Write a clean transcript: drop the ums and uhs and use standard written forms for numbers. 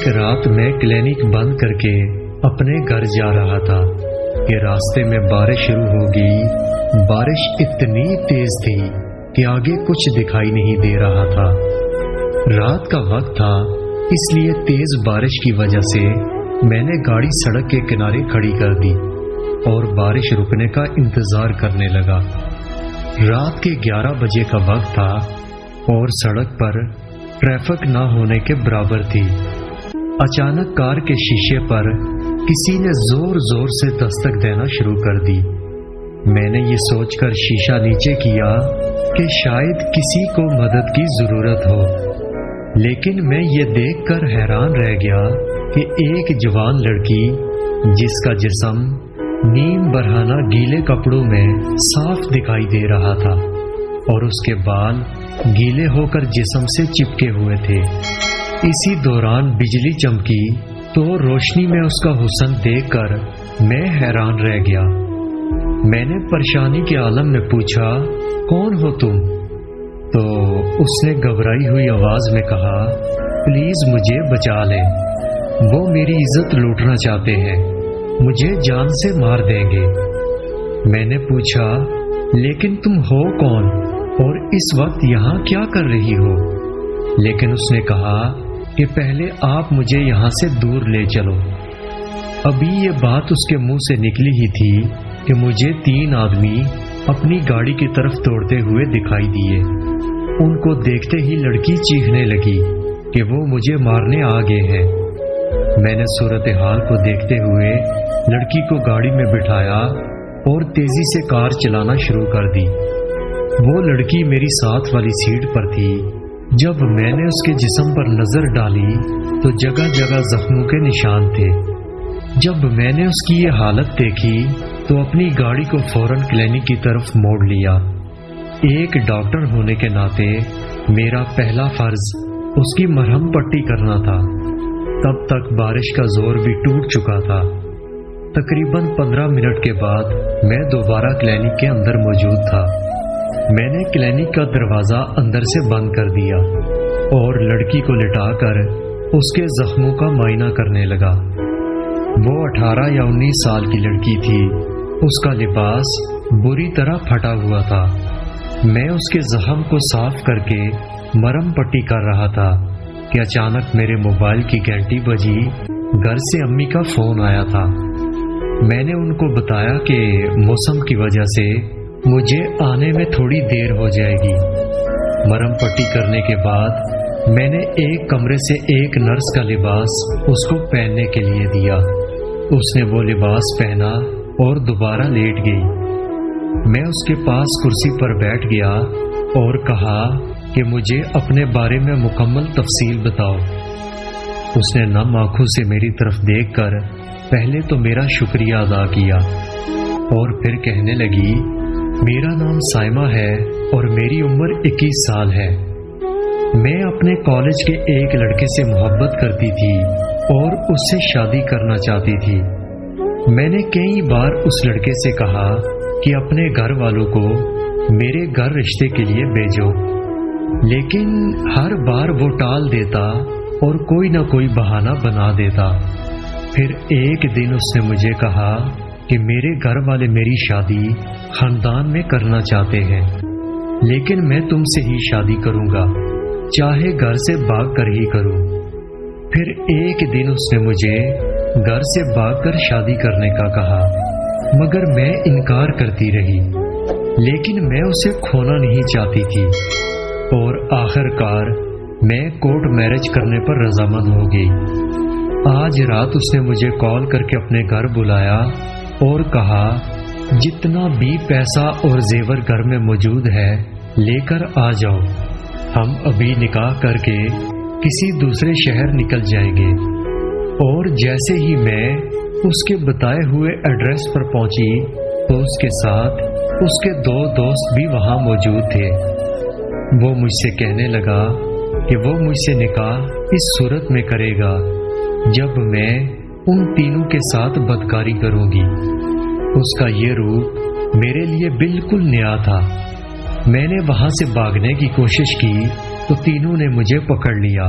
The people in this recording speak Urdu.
ایک رات میں کلینک بند کر کے اپنے گھر جا رہا تھا کہ راستے میں بارش شروع ہو گئی۔ بارش اتنی تیز تھی کہ آگے کچھ دکھائی نہیں دے رہا تھا۔ رات کا وقت تھا، اس لیے تیز بارش کی وجہ سے میں نے گاڑی سڑک کے کنارے کھڑی کر دی اور بارش رکنے کا انتظار کرنے لگا۔ رات کے 11 بجے کا وقت تھا اور سڑک پر ٹریفک نہ ہونے کے برابر تھی۔ اچانک کار کے شیشے پر کسی نے زور زور سے دستک دینا شروع کر دی۔ میں نے یہ سوچ کر شیشہ نیچے کیا کہ شاید کسی کو مدد کی ضرورت ہو، لیکن میں یہ دیکھ کر حیران رہ گیا کہ ایک جوان لڑکی جس کا جسم نیم برہنہ گیلے کپڑوں میں صاف دکھائی دے رہا تھا اور اس کے بال گیلے ہو کر جسم سے چپکے ہوئے تھے، اسی دوران بجلی چمکی تو روشنی میں اس کا حسن دیکھ کر میں حیران رہ گیا۔ میں نے پریشانی کے عالم میں پوچھا، کون ہو تم؟ تو اس نے گھبرائی ہوئی آواز میں کہا، پلیز مجھے بچا لیں، وہ میری عزت لوٹنا چاہتے ہیں، مجھے جان سے مار دیں گے۔ میں نے پوچھا، لیکن تم ہو کون اور اس وقت یہاں کیا کر رہی ہو؟ لیکن اس نے کہا کہ پہلے آپ مجھے یہاں سے دور لے چلو۔ ابھی یہ بات اس کے منہ سے نکلی ہی تھی کہ مجھے 3 آدمی اپنی گاڑی کی طرف دوڑتے ہوئے دکھائی دیے۔ ان کو دیکھتے ہی لڑکی چیخنے لگی کہ وہ مجھے مارنے آ گئے ہیں۔ میں نے صورتحال کو دیکھتے ہوئے لڑکی کو گاڑی میں بٹھایا اور تیزی سے کار چلانا شروع کر دی۔ وہ لڑکی میری ساتھ والی سیٹ پر تھی۔ جب میں نے اس کے جسم پر نظر ڈالی تو جگہ جگہ زخموں کے نشان تھے۔ جب میں نے اس کی یہ حالت دیکھی تو اپنی گاڑی کو فوراً کلینک کی طرف موڑ لیا۔ ایک ڈاکٹر ہونے کے ناطے میرا پہلا فرض اس کی مرہم پٹی کرنا تھا۔ تب تک بارش کا زور بھی ٹوٹ چکا تھا۔ تقریباً 15 منٹ کے بعد میں دوبارہ کلینک کے اندر موجود تھا۔ میں نے کلینک کا دروازہ اندر سے بند کر دیا اور لڑکی کو لٹا کر اس کے زخموں کا معائنہ کرنے لگا۔ وہ 18 یا 19 سال کی لڑکی تھی۔ اس کا لباس بری طرح پھٹا ہوا تھا۔ میں اس کے زخم کو صاف کر کے مرہم پٹی کر رہا تھا کہ اچانک میرے موبائل کی گھنٹی بجی۔ گھر سے امی کا فون آیا تھا۔ میں نے ان کو بتایا کہ موسم کی وجہ سے مجھے آنے میں تھوڑی دیر ہو جائے گی۔ مرہم پٹی کرنے کے بعد میں نے ایک کمرے سے ایک نرس کا لباس اس کو پہننے کے لیے دیا۔ اس نے وہ لباس پہنا اور دوبارہ لیٹ گئی۔ میں اس کے پاس کرسی پر بیٹھ گیا اور کہا کہ مجھے اپنے بارے میں مکمل تفصیل بتاؤ۔ اس نے نم آنکھوں سے میری طرف دیکھ کر پہلے تو میرا شکریہ ادا کیا اور پھر کہنے لگی، میرا نام سائمہ ہے اور میری عمر 21 سال ہے۔ میں اپنے کالج کے ایک لڑکے سے محبت کرتی تھی اور اس سے شادی کرنا چاہتی تھی۔ میں نے کئی بار اس لڑکے سے کہا کہ اپنے گھر والوں کو میرے گھر رشتے کے لیے بھیجو، لیکن ہر بار وہ ٹال دیتا اور کوئی نہ کوئی بہانہ بنا دیتا۔ پھر ایک دن اس نے مجھے کہا کہ میرے گھر والے میری شادی خاندان میں کرنا چاہتے ہیں، لیکن میں تم سے ہی شادی کروں گا، چاہے گھر سے بھاگ کر ہی کروں۔ پھر ایک دن اس نے مجھے گھر سے بھاگ کر شادی کرنے کا کہا، مگر میں انکار کرتی رہی، لیکن میں اسے کھونا نہیں چاہتی تھی اور آخر کار میں کورٹ میرج کرنے پر رضامند ہو گئی۔ آج رات اس نے مجھے کال کر کے اپنے گھر بلایا اور کہا، جتنا بھی پیسہ اور زیور گھر میں موجود ہے لے کر آ جاؤ، ہم ابھی نکاح کر کے کسی دوسرے شہر نکل جائیں گے۔ اور جیسے ہی میں اس کے بتائے ہوئے ایڈریس پر پہنچی تو اس کے ساتھ اس کے 2 دوست بھی وہاں موجود تھے۔ وہ مجھ سے کہنے لگا کہ وہ مجھ سے نکاح اس صورت میں کرے گا جب میں ان تینوں کے ساتھ بدکاری کروں گی۔ اس کا یہ روپ میرے لیے بالکل نیا تھا۔ میں نے وہاں سے بھاگنے کی کوشش کی تو تینوں نے مجھے پکڑ لیا